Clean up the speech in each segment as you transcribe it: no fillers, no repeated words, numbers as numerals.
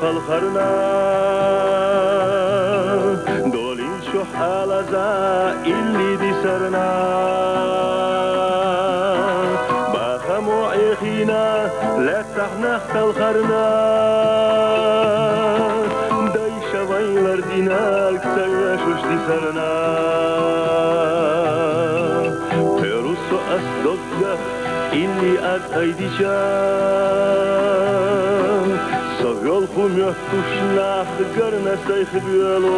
palharna dolin shoh alaza illi disarna bahamu ikhina la tahna khalkharna day shavaylar dinak sayashush disarna peruso asdogga illi ad aydicha Согел хумет тушнах гарна сайхбелош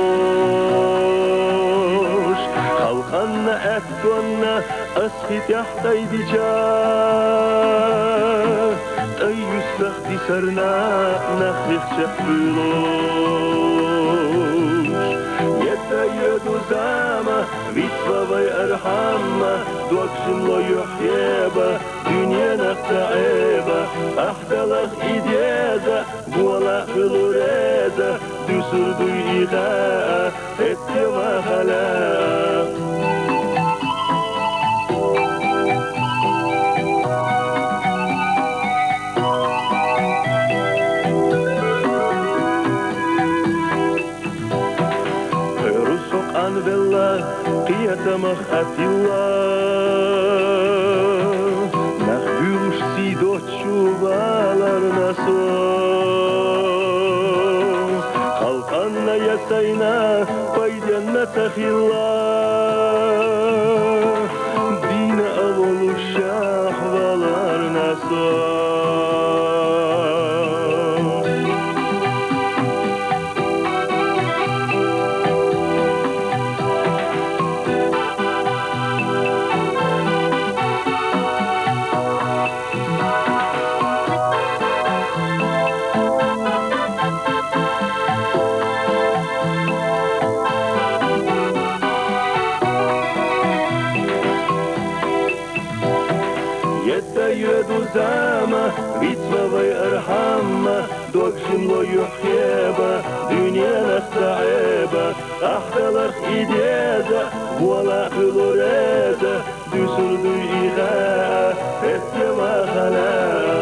Халханна эттуанна асхит яхтайдича Айюслах дисарна нахих чахбелош Yedda yedu zama vitvavay arhamma Duakshim lo yuhyeba dünya nafta'eba Ahdalak ideza Buala khilureza Dusurdu iqa Etti wa khalaq Rusuk anvella Qiyatamach atillah Nachbürush sidot shuvalar naso Kalkanna yasayna Paydanna takhillah Dina avolush shahvalar naso يد زامة بيتفضي أرحمة دوكشن لو يحيبة دنيا نستعيبة أحتلق إديادة ولا خلوريدة دوسر دو إيغاء اتيما خلاق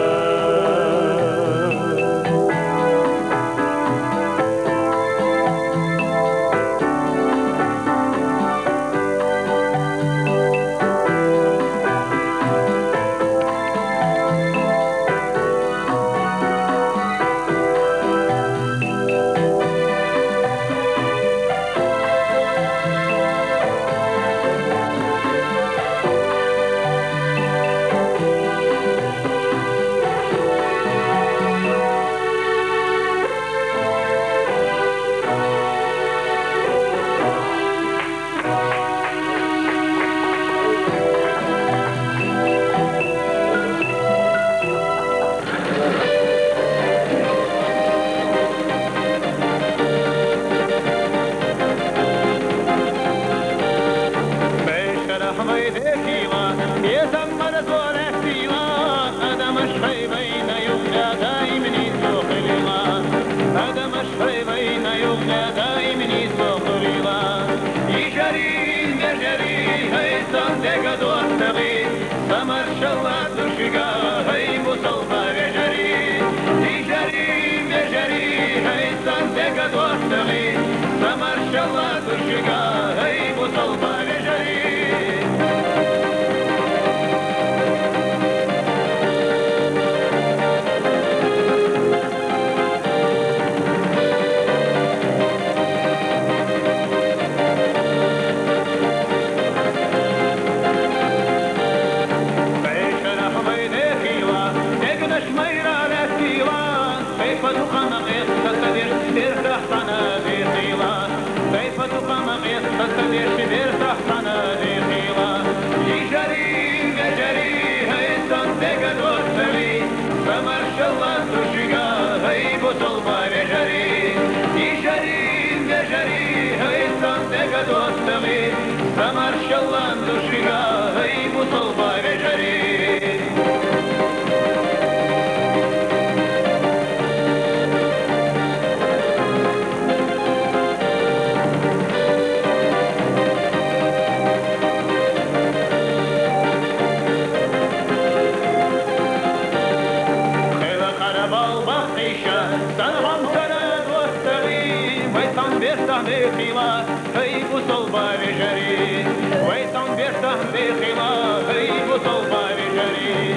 بيرتاح بخلاف يبطل بارجري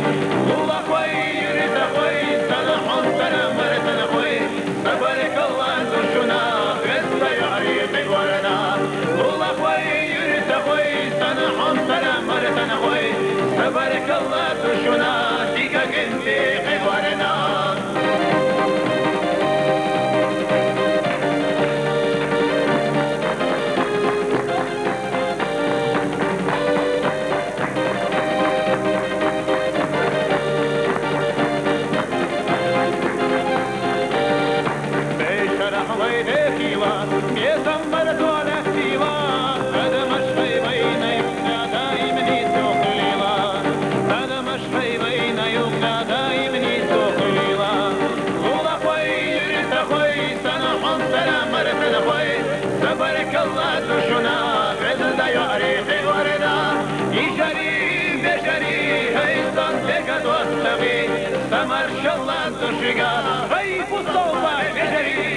والله خوي ريت خوي سلحون سلامر سلخوي تبارك الله تشنا قد يعرف ورنا والله خوي ريت خوي سلحون سلامر سلخوي تبارك الله تشنا ديك كنتي ورنا تبارك الله تشنا عزل يعرف ورنا يجري بجري هيصن تقد واتغي سمر شالله تشقى هي فصوبة بجري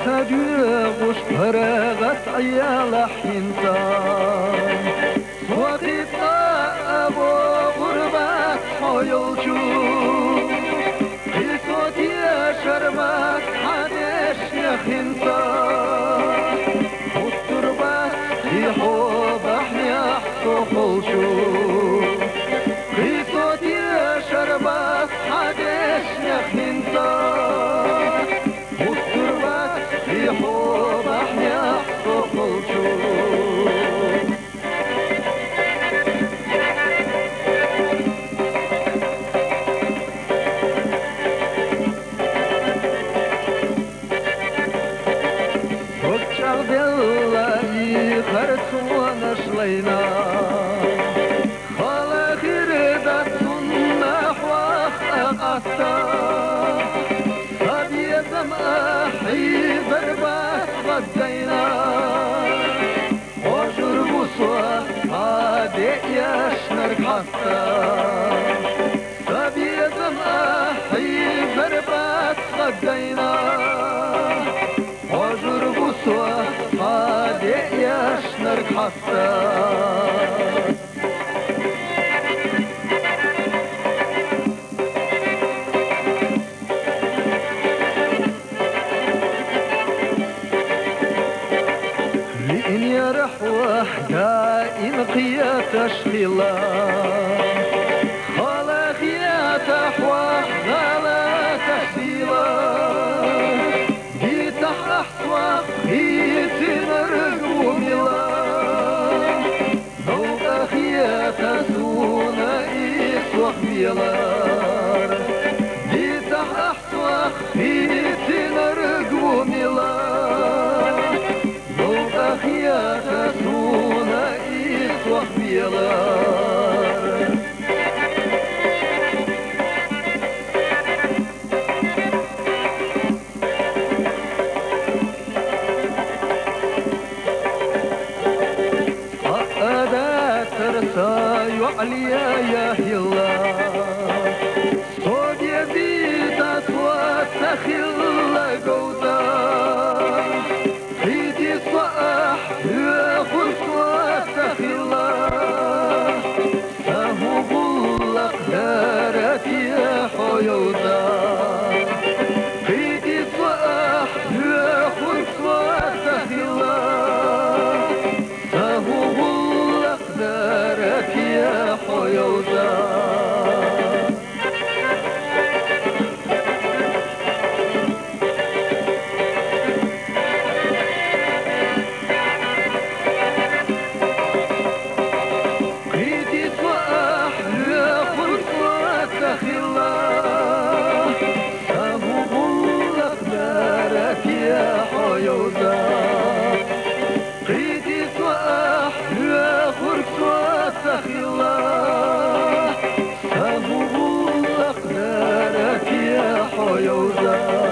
تجوش فرغت عيال حنطان وقت أبو غربت حيوشو قصوت يا شربت حدش يخنطان والتربت يحوب أحياح تخلشو قصوت يا شربت حدش يخنطان يحوب أحياء تخلشو وكشغ بالله خرسون شلينا خالق ردت نحو أقصى صبيتم أحي ضربات غدينا وجر بصوة عادي يشنرك حتى صبيتم أحي ضربات غدينا وجر بصوة عادي يشنرك حتى دائم قيا تشخيلا خلاق يا تحوى غلا تحسيلا بيتح أحسوا بيتنا رقوميلا نو أخيا تسونا إسوخ ميلا بيتح أحسوا بيتنا رقوميلا نو أخيا تسونا إسوخ ميلا عليا يا هلا صوت يزيد أصوات تخل جودا حيتي صاح ياخذ صوت تخلا فهو بلق دارت يا حيودا يوزا